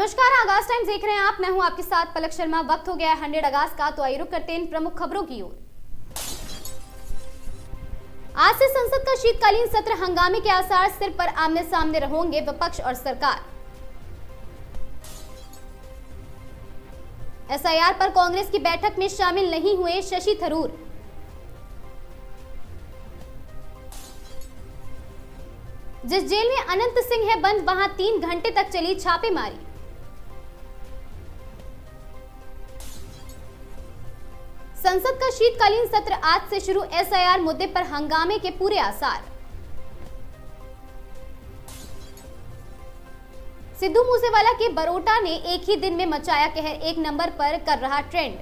नमस्कार, आगाज टाइम्स देख रहे हैं आप। मैं हूं आपके साथ पलक शर्मा। वक्त हो गया है 100 अगस्त का, तो आइए रुक करते हैं इन प्रमुख खबरों की ओर। आज से संसद का शीतकालीन सत्र, हंगामे के आसार, सिर पर आमने सामने रहेंगे विपक्ष और सरकार। एसआईआर पर कांग्रेस की बैठक में शामिल नहीं हुए शशि थरूर। जिस जेल में अनंत सिंह है बंद, वहां 3 घंटे तक चली छापेमारी। संसद का शीतकालीन सत्र आज से शुरू, एसआईआर मुद्दे पर हंगामे के पूरे आसार। सिद्धू मूसेवाला के बरोटा ने एक ही दिन में मचाया कहर, 1 नंबर पर कर रहा ट्रेंड।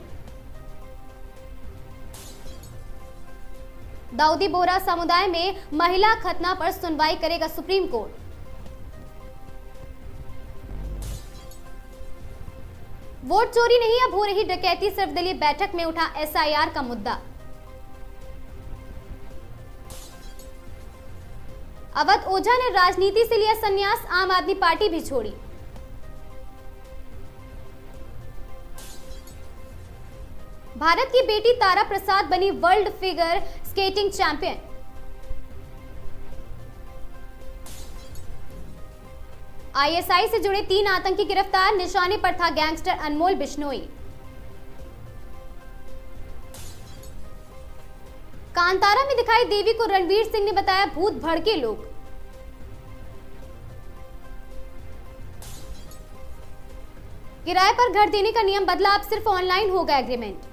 दाऊदी बोहरा समुदाय में महिला खतना पर सुनवाई करेगा सुप्रीम कोर्ट। वोट चोरी नहीं, अब हो रही डकैती, सर्वदलीय बैठक में उठा एसआईआर का मुद्दा। अवध ओझा ने राजनीति से लिया संन्यास, आम आदमी पार्टी भी छोड़ी। भारत की बेटी तारा प्रसाद बनी world figure skating champion. ISI से जुड़े 3 आतंकी गिरफ्तार, निशाने पर था गैंगस्टर अनमोल बिश्नोई। कांतारा में दिखाई देवी को रणवीर सिंह ने बताया भूत भड़के लोग। किराए पर घर देने का नियम बदला, अब सिर्फ ऑनलाइन होगा एग्रीमेंट।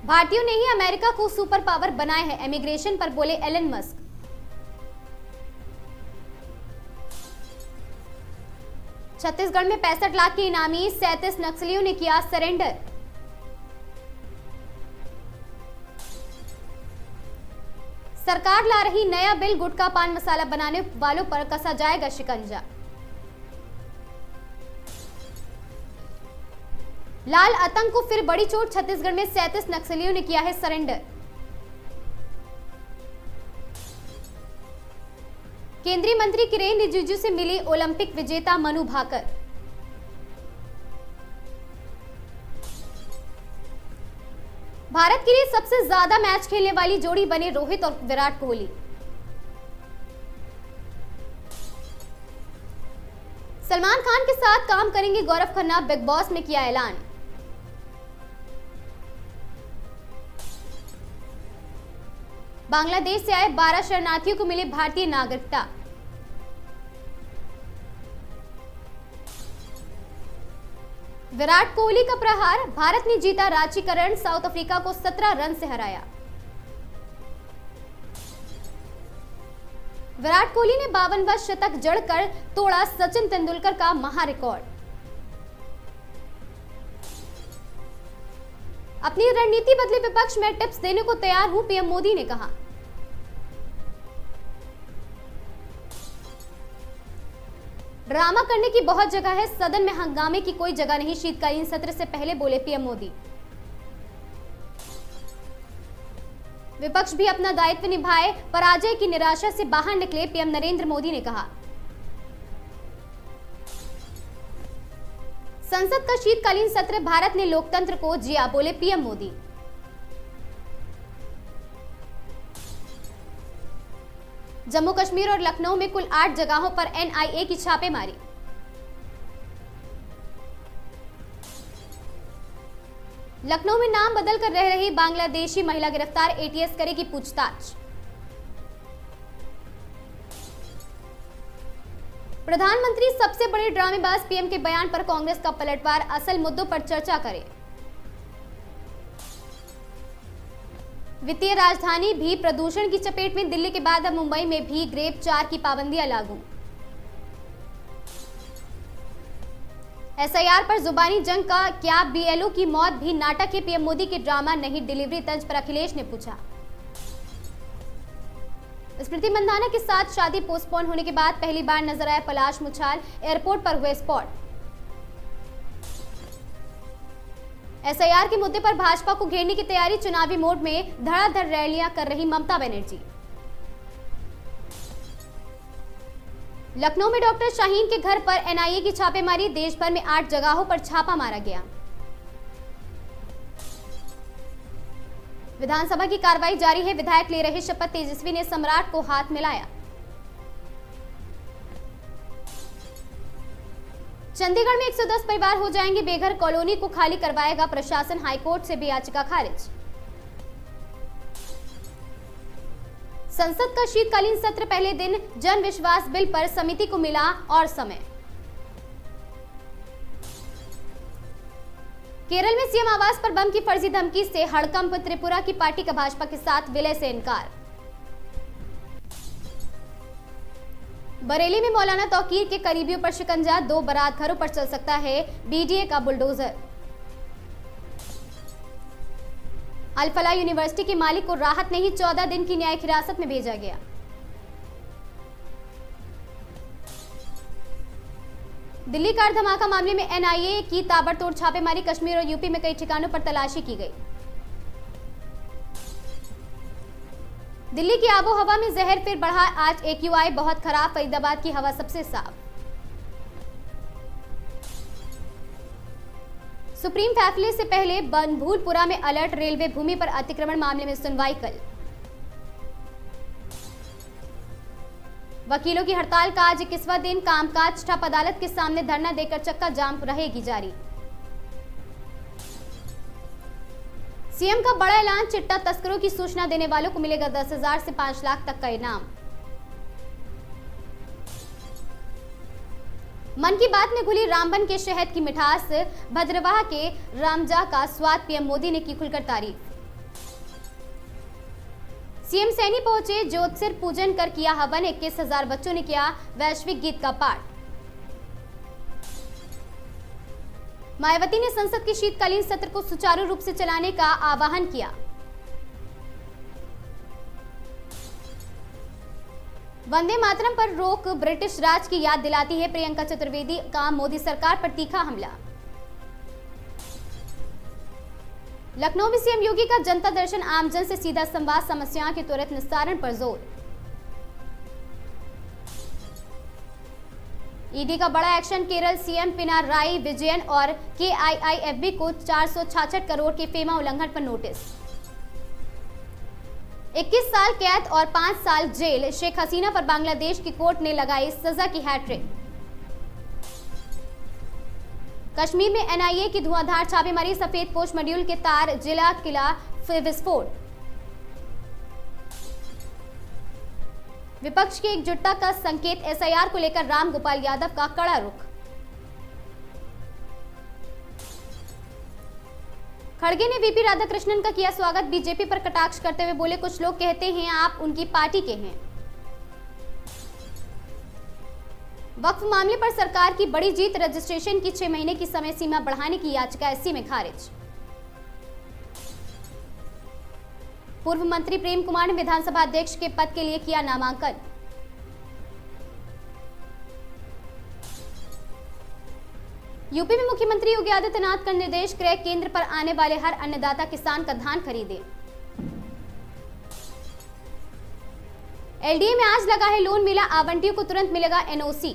भारतीयों ने ही अमेरिका को सुपर पावर बनाया है, इमिग्रेशन पर बोले एलन मस्क। छत्तीसगढ़ में 65 लाख के इनामी, 37 नक्सलियों ने किया सरेंडर। सरकार ला रही नया बिल, गुटखा पान मसाला बनाने वालों पर कसा जाएगा शिकंजा। लाल आतंक को फिर बड़ी चोट, छत्तीसगढ़ में 37 नक्सलियों ने किया है सरेंडर। केंद्रीय मंत्री किरेन रिजिजू से मिली ओलंपिक विजेता मनु भाकर। भारत के लिए सबसे ज्यादा मैच खेलने वाली जोड़ी बने रोहित और विराट कोहली। सलमान खान के साथ काम करेंगे गौरव खन्ना, बिग बॉस में किया ऐलान। बांग्लादेश से आए 12 शरणार्थियों को मिली भारतीय नागरिकता। विराट कोहली का प्रहार, भारत ने जीता रांचीकरण, साउथ अफ्रीका को 17 रन से हराया। विराट कोहली ने 52वां शतक जड़कर तोड़ा सचिन तेंदुलकर का महा रिकॉर्ड। अपनी रणनीति बदले विपक्ष, में टिप्स देने को तैयार हूं, पीएम मोदी ने कहा। ड्रामा करने की बहुत जगह है, सदन में हंगामे की कोई जगह नहीं, शीतकालीन सत्र से पहले बोले पीएम मोदी। विपक्ष भी अपना दायित्व निभाए, पराजय की निराशा से बाहर निकले, पीएम नरेंद्र मोदी ने कहा। संसद का शीतकालीन सत्र, भारत ने लोकतंत्र को जिया, बोले पीएम मोदी। जम्मू कश्मीर और लखनऊ में कुल 8 जगहों पर एनआईए की छापेमारी। लखनऊ में नाम बदल कर रह रही बांग्लादेशी महिला गिरफ्तार, एटीएस करेगी पूछताछ। प्रधानमंत्री सबसे बड़े ड्रामेबाज, पीएम के बयान पर कांग्रेस का पलटवार, असल मुद्दों पर चर्चा करें। वित्तीय राजधानी भी प्रदूषण की चपेट में, दिल्ली के बाद अब मुंबई में भी ग्रेप 4 की पाबंदियां लागू। एसआईआर पर जुबानी जंग का क्या, बीएलओ की मौत भी नाटक है, पीएम मोदी के ड्रामा नहीं डिलीवरी तंज पर अखिलेश ने पूछा। स्मृति मंदाना के साथ शादी पोस्टपोन होने के बाद पहली बार नजर आए पलाश मुछाल, एयरपोर्ट पर हुए स्पॉट। एसआईआर के मुद्दे पर भाजपा को घेरने की तैयारी, चुनावी मोड में धड़ाधड़ रैलियां कर रही ममता बनर्जी। लखनऊ में डॉक्टर शाहीन के घर पर एनआईए की छापेमारी, देश भर में 8 जगहों पर छापा मारा गया। विधानसभा की कार्रवाई जारी है, विधायक ले रहे शपथ, तेजस्वी ने सम्राट को हाथ मिलाया। चंडीगढ़ में 110 परिवार हो जाएंगे बेघर, कॉलोनी को खाली करवाएगा प्रशासन, हाईकोर्ट से भी याचिका खारिज। संसद का शीतकालीन सत्र पहले दिन जन विश्वास बिल पर समिति को मिला और समय। केरल में सीएम आवास पर बम की फर्जी धमकी से हड़कंप, त्रिपुरा की पार्टी का भाजपा के साथ विलय से इनकार। बरेली में मौलाना तौकीर के करीबियों पर शिकंजा, 2 बारात घरों पर चल सकता है बीडीए का बुलडोजर। अल-फलाह यूनिवर्सिटी के मालिक को राहत नहीं, 14 दिन की न्यायिक हिरासत में भेजा गया। दिल्ली कार धमाका मामले में एनआईए की ताबड़तोड़ छापेमारी, कश्मीर और यूपी में कई ठिकानों पर तलाशी की गई। दिल्ली की आबोहवा में जहर फिर बढ़ा, आज एक्यूआई बहुत खराब, फरीदाबाद की हवा सबसे साफ। सुप्रीम फैसले से पहले बनभूलपुरा में अलर्ट, रेलवे भूमि पर अतिक्रमण मामले में सुनवाई कल। वकीलों की हड़ताल का आज 21वां दिन, कामकाज ठप, अदालत के सामने धरना देकर चक्का जाम रहेगी जारी। सीएम का बड़ा ऐलान, चिट्टा तस्करों की सूचना देने वालों को मिलेगा 10,000 से 5 लाख तक का इनाम। मन की बात में घुली रामबन के शहद की मिठास, भद्रवाह के रामजा का स्वाद पीएम मोदी ने की खुलकर तारीफ। सीएम सैनी पहुंचे, ज्योतिषिर पूजन कर किया हवन, 21,000 बच्चों ने किया वैश्विक गीत का पाठ। मायावती ने संसद के शीतकालीन सत्र को सुचारू रूप से चलाने का आह्वान किया। वंदे मातरम पर रोक ब्रिटिश राज की याद दिलाती है, प्रियंका चतुर्वेदी का मोदी सरकार पर तीखा हमला। लखनऊ में सीएम योगी का जनता दर्शन, आमजन से सीधा संवाद, समस्याओं के त्वरित निस्तारण पर जोर। ईडी का बड़ा एक्शन, केरल सीएम पिनाराई विजयन और केआईआईएफबी को 466 करोड़ के फेमा उल्लंघन पर नोटिस। 21 साल कैद और 5 साल जेल, शेख हसीना पर बांग्लादेश की कोर्ट ने लगाई सजा की हैट्रिक। कश्मीर में एनआईए की धुआंधार छापेमारी, सफेद पोश मॉड्यूल के तार, जिला किला विस्फोट। विपक्ष की एकजुटता का संकेत, एसआईआर को लेकर रामगोपाल यादव का कड़ा रुख। खड़गे ने वीपी राधाकृष्णन का किया स्वागत, बीजेपी पर कटाक्ष करते हुए बोले, कुछ लोग कहते हैं आप उनकी पार्टी के हैं। वक्फ मामले पर सरकार की बड़ी जीत, रजिस्ट्रेशन की 6 महीने की समय सीमा बढ़ाने की याचिका एससी में खारिज। पूर्व मंत्री प्रेम कुमार ने विधानसभा अध्यक्ष के पद के लिए किया नामांकन। यूपी में मुख्यमंत्री योगी आदित्यनाथ का निर्देश, क्रय केंद्र पर आने वाले हर अन्नदाता किसान का धान खरीदे। एलडीए में आज लगा है लोन मेला, आवंटियों को तुरंत मिलेगा एनओसी।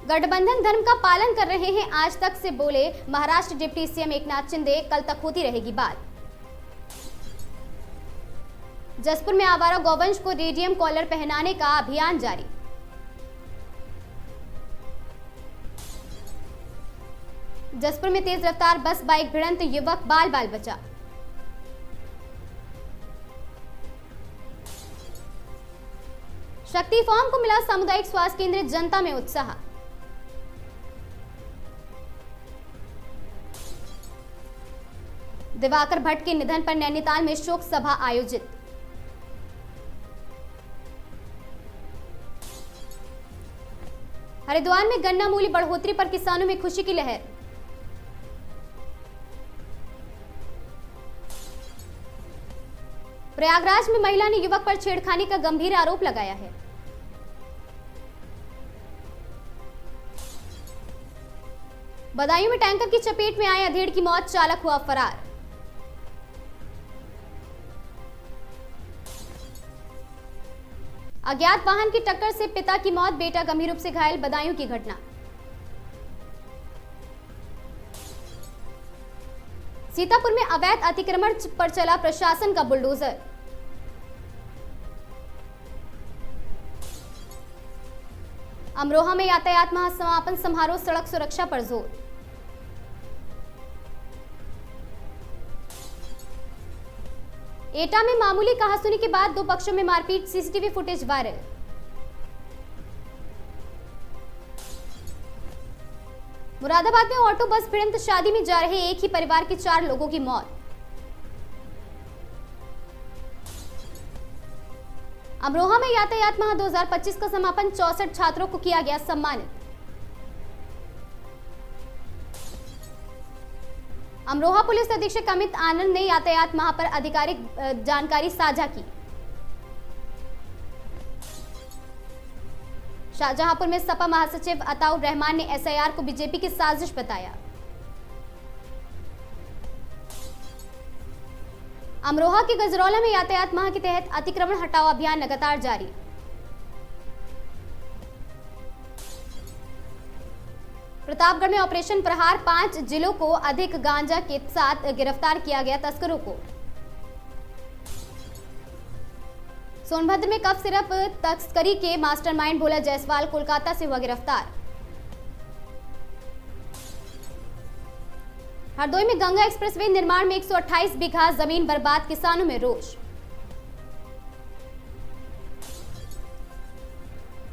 गठबंधन धर्म का पालन कर रहे हैं, आज तक से बोले महाराष्ट्र डिप्टी सीएम एकनाथ शिंदे, कल तक होती रहेगी बात। जसपुर में आवारा गौवंश को रेडियम कॉलर पहनाने का अभियान जारी। जसपुर में तेज रफ्तार बस बाइक भिड़ंत, युवक बाल बाल बचा। शक्ति फॉर्म को मिला सामुदायिक स्वास्थ्य केंद्र, जनता में उत्साह। दिवाकर भट्ट के निधन पर नैनीताल में शोक सभा आयोजित। हरिद्वार में गन्ना मूल्य बढ़ोतरी पर किसानों में खुशी की लहर। प्रयागराज में महिला ने युवक पर छेड़खानी का गंभीर आरोप लगाया है। बदायूं में टैंकर की चपेट में आए अधेड़ की मौत, चालक हुआ फरार। अज्ञात वाहन की टक्कर से पिता की मौत, बेटा गंभीर रूप से घायल, बदायूं की घटना। सीतापुर में अवैध अतिक्रमण पर चला प्रशासन का बुलडोजर। अमरोहा में यातायात महासमापन समारोह, सड़क सुरक्षा पर जोर। एटा में मामूली कहासुनी के बाद दो पक्षों में मारपीट, सीसीटीवी फुटेज वायरल। मुरादाबाद में ऑटो बस भिड़ंत, शादी में जा रहे एक ही परिवार के 4 लोगों की मौत। अमरोहा में यातायात माह 2025 का समापन, 64 छात्रों को किया गया सम्मानित। अमरोहा पुलिस अधीक्षक अमित आनंद ने यातायात माह पर आधिकारिक जानकारी साझा की। शाहजहांपुर में सपा महासचिव अताउर रहमान ने एसआईआर को बीजेपी की साजिश बताया। अमरोहा के गजरौला में यातायात माह के तहत अतिक्रमण हटाओ अभियान लगातार जारी। प्रतापगढ़ में ऑपरेशन प्रहार, 5 जिलों को अधिक गांजा के साथ गिरफ्तार किया गया तस्करों को। सोनभद्र में कफ सिरप तस्करी के मास्टरमाइंड भोला जायसवाल कोलकाता से हुआ गिरफ्तार। हरदोई में गंगा एक्सप्रेसवे निर्माण में 128 बीघा जमीन बर्बाद, किसानों में रोष।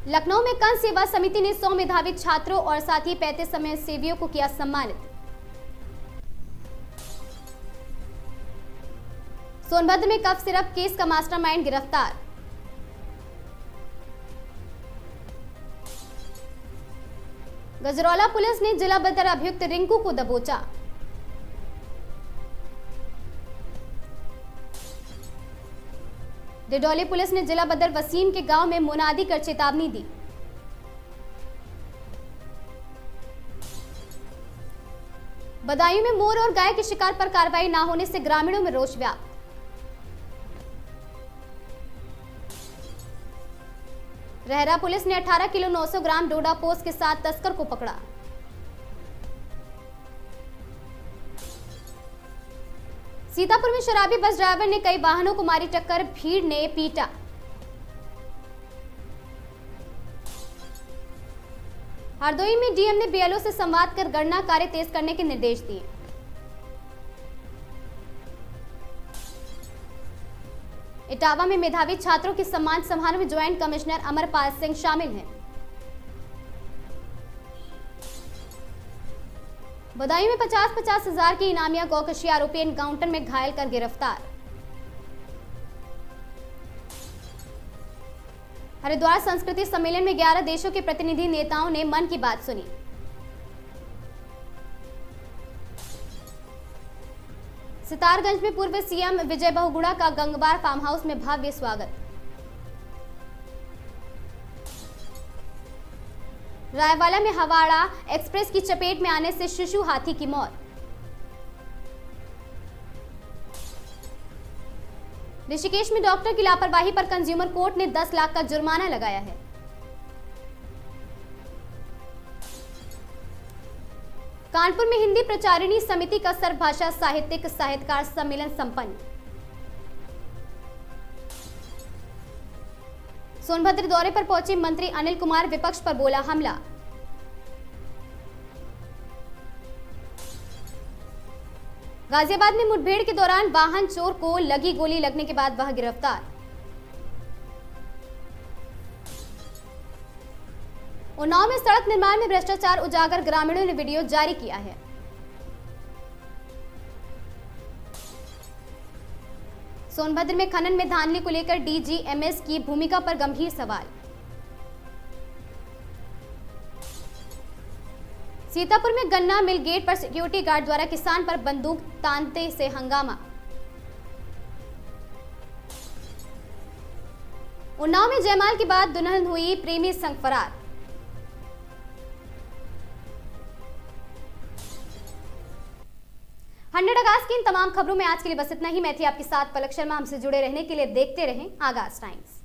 लखनऊ में कंस सेवा समिति ने 100 मेधावी छात्रों और साथ ही 35 समाजसेवियों को किया सम्मानित। सोनभद्र में कफ सिरप केस का मास्टरमाइंड गिरफ्तार। गजरौला पुलिस ने जिला बदर अभियुक्त रिंकू को दबोचा। डिडौली पुलिस ने जिला बदर वसीम के गांव में मुनादी कर चेतावनी दी। बदायूं में मोर और गाय के शिकार पर कार्रवाई न होने से ग्रामीणों में रोष व्याप्त। रहरा पुलिस ने 18 किलो 900 ग्राम डोडा पोस्त के साथ तस्कर को पकड़ा। सीतापुर में शराबी बस ड्राइवर ने कई वाहनों को मारी टक्कर, भीड़ ने पीटा। हरदोई में डीएम ने बीएलओ से संवाद कर गणना कार्य तेज करने के निर्देश दिए। इटावा में मेधावी छात्रों के सम्मान समारोह में ज्वाइंट कमिश्नर अमरपाल सिंह शामिल हैं। बदायूं में 50-50 हजार की इनामिया गौकशी आरोपी एनकाउंटर में घायल कर गिरफ्तार। हरिद्वार संस्कृति सम्मेलन में 11 देशों के प्रतिनिधि नेताओं ने मन की बात सुनी। सितारगंज में पूर्व सीएम विजय बहुगुणा का गंगवार फार्म हाउस में भव्य स्वागत। रायवाला में हवाड़ा एक्सप्रेस की चपेट में आने से शिशु हाथी की मौत। ऋषिकेश में डॉक्टर की लापरवाही पर कंज्यूमर कोर्ट ने 10 लाख का जुर्माना लगाया है। कानपुर में हिंदी प्रचारिणी समिति का सर्वभाषा साहित्यिक साहित्यकार सम्मेलन संपन्न। सोनभद्र दौरे पर पहुंचे मंत्री अनिल कुमार, विपक्ष पर बोला हमला। गाजियाबाद में मुठभेड़ के दौरान वाहन चोर को लगी गोली लगने के बाद वह गिरफ्तार। उन्नाव में सड़क निर्माण में भ्रष्टाचार उजागर, ग्रामीणों ने वीडियो जारी किया है। सोनभद्र में खनन में धांधली को लेकर डीजीएमएस की भूमिका पर गंभीर सवाल। सीतापुर में गन्ना मिल गेट पर सिक्योरिटी गार्ड द्वारा किसान पर बंदूक तानते से हंगामा। उन्नाव में जयमाल के बाद दुल्हन हुई प्रेमी संग फरार। 100 अगस्त की इन तमाम खबरों में आज के लिए बस इतना ही। मैं थी आपके साथ पलक शर्मा। हमसे जुड़े रहने के लिए देखते रहें आगाज टाइम्स।